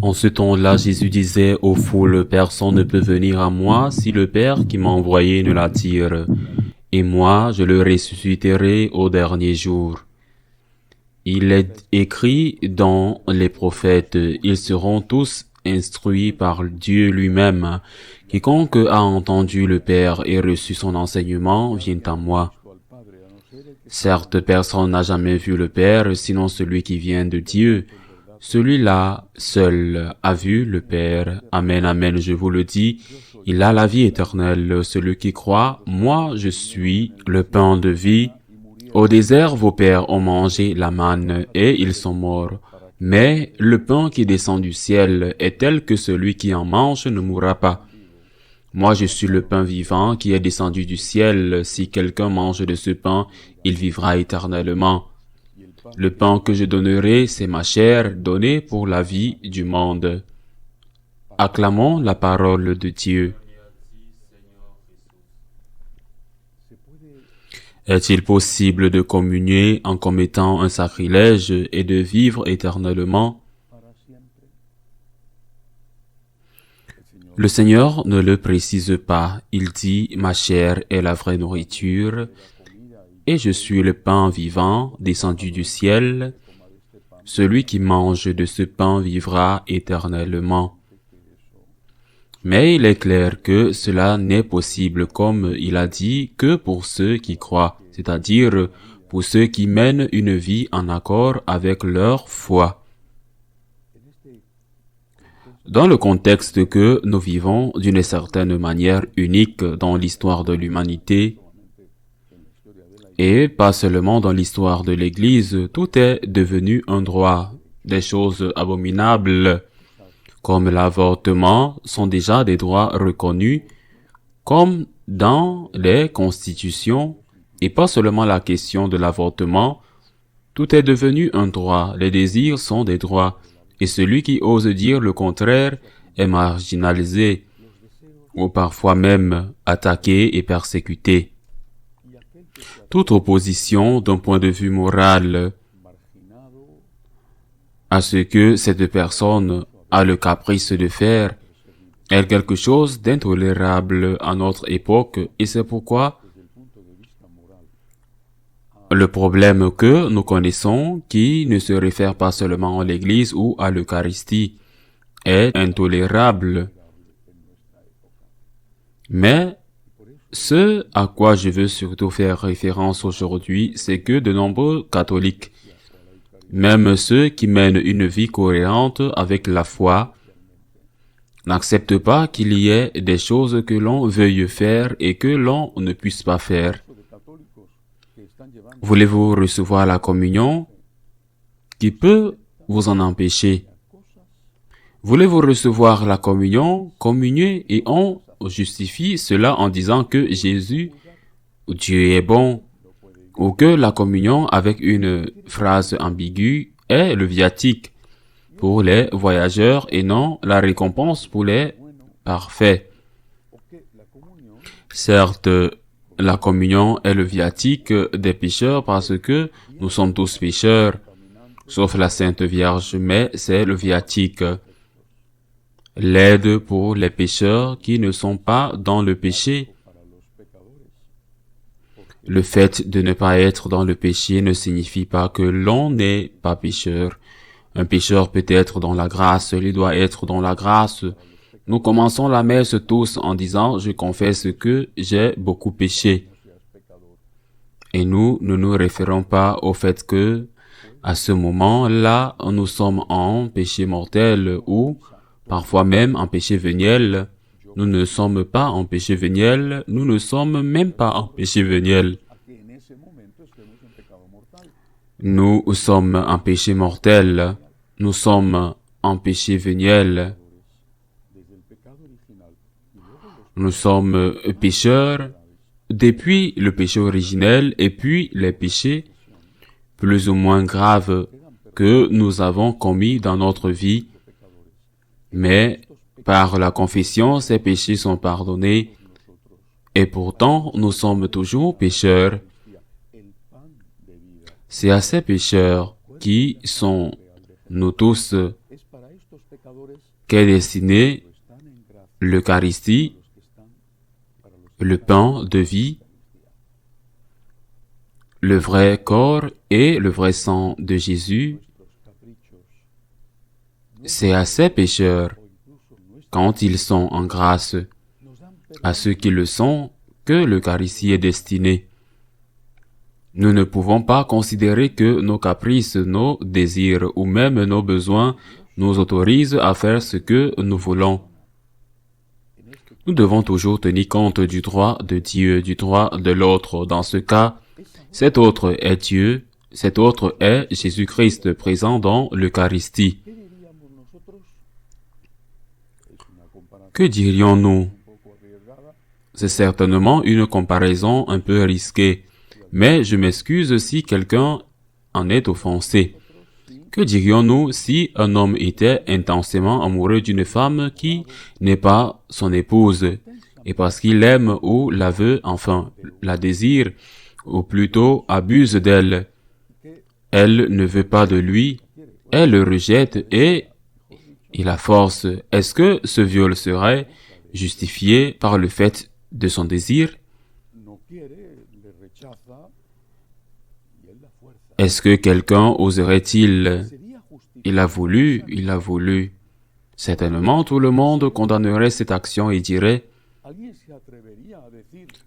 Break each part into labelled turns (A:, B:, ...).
A: En ce temps-là, Jésus disait aux foules, personne ne peut venir à moi si le Père qui m'a envoyé ne l'attire. Et moi, je le ressusciterai au dernier jour. Il est écrit dans les prophètes, ils seront tous instruits par Dieu lui-même. Quiconque a entendu le Père et reçu son enseignement vient à moi. Certes, personne n'a jamais vu le Père, sinon celui qui vient de Dieu. Celui-là seul a vu le Père. Amen, amen, je vous le dis. Il a la vie éternelle. Celui qui croit, moi je suis le pain de vie. Au désert, vos pères ont mangé la manne et ils sont morts. Mais le pain qui descend du ciel est tel que celui qui en mange ne mourra pas. Moi, je suis le pain vivant qui est descendu du ciel. Si quelqu'un mange de ce pain, il vivra éternellement. Le pain que je donnerai, c'est ma chair donnée pour la vie du monde. Acclamons la parole de Dieu. Est-il possible de communier en commettant un sacrilège et de vivre éternellement? Le Seigneur ne le précise pas. Il dit, ma chair est la vraie nourriture, et je suis le pain vivant descendu du ciel. Celui qui mange de ce pain vivra éternellement. Mais il est clair que cela n'est possible, comme il a dit, que pour ceux qui croient, c'est-à-dire pour ceux qui mènent une vie en accord avec leur foi. Dans le contexte que nous vivons d'une certaine manière unique dans l'histoire de l'humanité, et pas seulement dans l'histoire de l'Église, tout est devenu un droit. Des choses abominables, comme l'avortement, sont déjà des droits reconnus, comme dans les constitutions, et pas seulement la question de l'avortement, tout est devenu un droit. Les désirs sont des droits. Et celui qui ose dire le contraire est marginalisé, ou parfois même attaqué et persécuté. Toute opposition d'un point de vue moral à ce que cette personne a le caprice de faire est quelque chose d'intolérable à notre époque, et c'est pourquoi le problème que nous connaissons, qui ne se réfère pas seulement à l'Église ou à l'Eucharistie, est intolérable. Mais ce à quoi je veux surtout faire référence aujourd'hui, c'est que de nombreux catholiques, même ceux qui mènent une vie cohérente avec la foi, n'acceptent pas qu'il y ait des choses que l'on veuille faire et que l'on ne puisse pas faire. Voulez-vous recevoir la communion? Qui peut vous en empêcher? Voulez-vous recevoir la communion? Communiez et on justifie cela en disant que Jésus, Dieu est bon, ou que la communion avec une phrase ambiguë est le viatique pour les voyageurs et non la récompense pour les parfaits. Certes, la communion est le viatique des pécheurs parce que nous sommes tous pécheurs, sauf la Sainte Vierge, mais c'est le viatique, l'aide pour les pécheurs qui ne sont pas dans le péché. Le fait de ne pas être dans le péché ne signifie pas que l'on n'est pas pécheur. Un pécheur peut être dans la grâce, il doit être dans la grâce. Nous commençons la messe tous en disant « Je confesse que j'ai beaucoup péché ». Et nous ne nous référons pas au fait que, à ce moment-là, nous sommes en péché mortel ou parfois même en péché véniel. Nous ne sommes pas en péché véniel, nous ne sommes même pas en péché véniel. Nous sommes en péché mortel, nous sommes en péché véniel. Nous sommes pécheurs depuis le péché originel et puis les péchés plus ou moins graves que nous avons commis dans notre vie. Mais par la confession, ces péchés sont pardonnés et pourtant nous sommes toujours pécheurs. C'est à ces pécheurs qui sont nous tous qu'est destinée l'Eucharistie, le pain de vie, le vrai corps et le vrai sang de Jésus. C'est à ces pécheurs, quand ils sont en grâce, à ceux qui le sont, que l'Eucharistie est destinée. Nous ne pouvons pas considérer que nos caprices, nos désirs ou même nos besoins nous autorisent à faire ce que nous voulons. Nous devons toujours tenir compte du droit de Dieu, du droit de l'autre. Dans ce cas, cet autre est Dieu, cet autre est Jésus-Christ présent dans l'Eucharistie. Que dirions-nous? C'est certainement une comparaison un peu risquée, mais je m'excuse si quelqu'un en est offensé. Que dirions-nous si un homme était intensément amoureux d'une femme qui n'est pas son épouse, et parce qu'il l'aime ou la veut, enfin, la désire, ou plutôt abuse d'elle, elle ne veut pas de lui, elle le rejette et il la force. Est-ce que ce viol serait justifié par le fait de son désir? Est-ce que quelqu'un oserait-il? Il a voulu. Certainement, tout le monde condamnerait cette action et dirait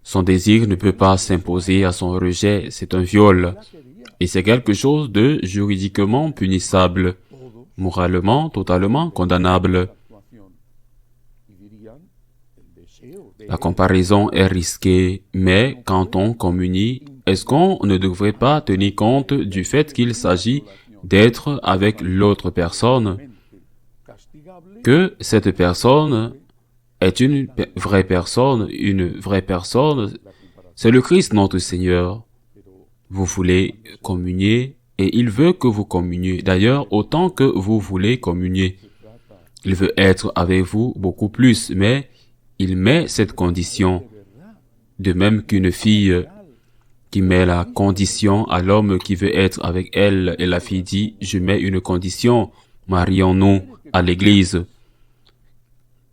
A: son désir ne peut pas s'imposer à son rejet, c'est un viol. Et c'est quelque chose de juridiquement punissable, moralement, totalement condamnable. La comparaison est risquée, mais quand on communie, est-ce qu'on ne devrait pas tenir compte du fait qu'il s'agit d'être avec l'autre personne, que cette personne est une vraie personne, c'est le Christ notre Seigneur. Vous voulez communier et il veut que vous communiez. D'ailleurs, autant que vous voulez communier. Il veut être avec vous beaucoup plus, mais il met cette condition. De même qu'une fille qui met la condition à l'homme qui veut être avec elle, et la fille dit, je mets une condition, marions-nous à l'église.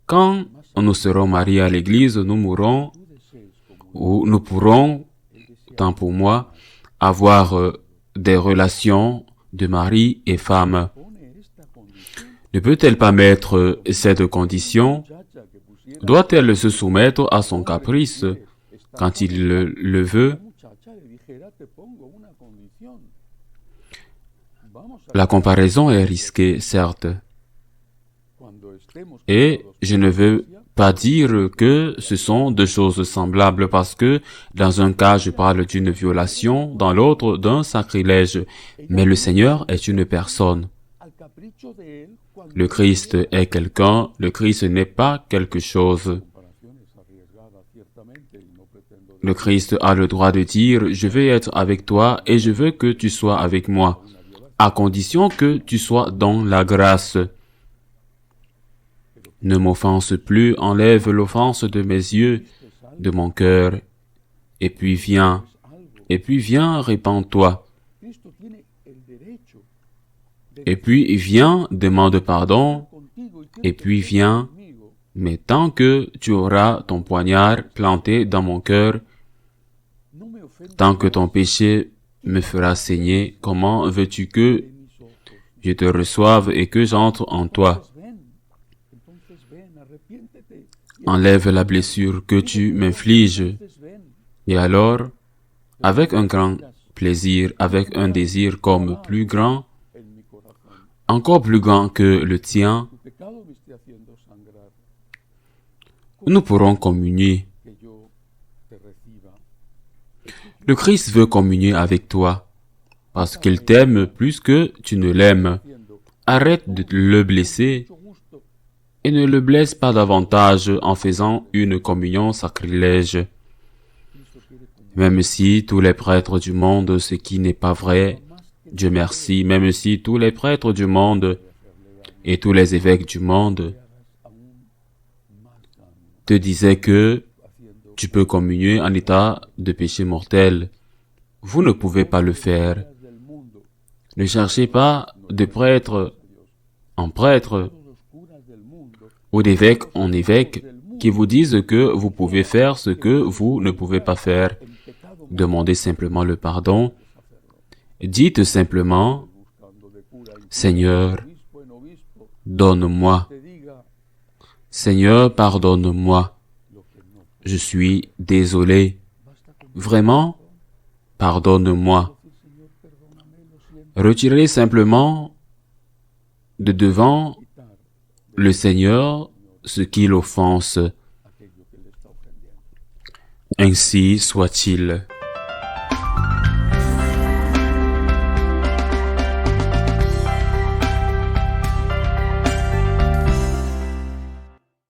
A: Quand nous serons mariés à l'église, nous mourrons, ou nous pourrons, tant pour moi, avoir des relations de mari et femme. Ne peut-elle pas mettre cette condition? Doit-elle se soumettre à son caprice quand il le veut? La comparaison est risquée, certes. Et je ne veux pas dire que ce sont deux choses semblables parce que dans un cas, je parle d'une violation, dans l'autre, d'un sacrilège. Mais le Seigneur est une personne. Le Christ est quelqu'un, le Christ n'est pas quelque chose. Le Christ a le droit de dire, je veux être avec toi et je veux que tu sois avec moi, à condition que tu sois dans la grâce. Ne m'offense plus, enlève l'offense de mes yeux, de mon cœur, et puis viens, répands-toi. Et puis viens, demande pardon, et puis viens, mais tant que tu auras ton poignard planté dans mon cœur, tant que ton péché me fera saigner, comment veux-tu que je te reçoive et que j'entre en toi? Enlève la blessure que tu m'infliges. Et alors, avec un grand plaisir, avec un désir comme plus grand, encore plus grand que le tien, nous pourrons communier. Le Christ veut communier avec toi, parce qu'il t'aime plus que tu ne l'aimes. Arrête de le blesser et ne le blesse pas davantage en faisant une communion sacrilège. Même si tous les prêtres du monde, ce qui n'est pas vrai, Dieu merci, même si tous les prêtres du monde et tous les évêques du monde te disaient que tu peux communier en état de péché mortel, vous ne pouvez pas le faire. Ne cherchez pas de prêtre en prêtre, ou d'évêque en évêque qui vous disent que vous pouvez faire ce que vous ne pouvez pas faire. Demandez simplement le pardon. Dites simplement, Seigneur, donne-moi. Seigneur, pardonne-moi. Je suis désolé. Vraiment, pardonne-moi. Retirez simplement de devant le Seigneur ce qui l'offense. Ainsi soit-il.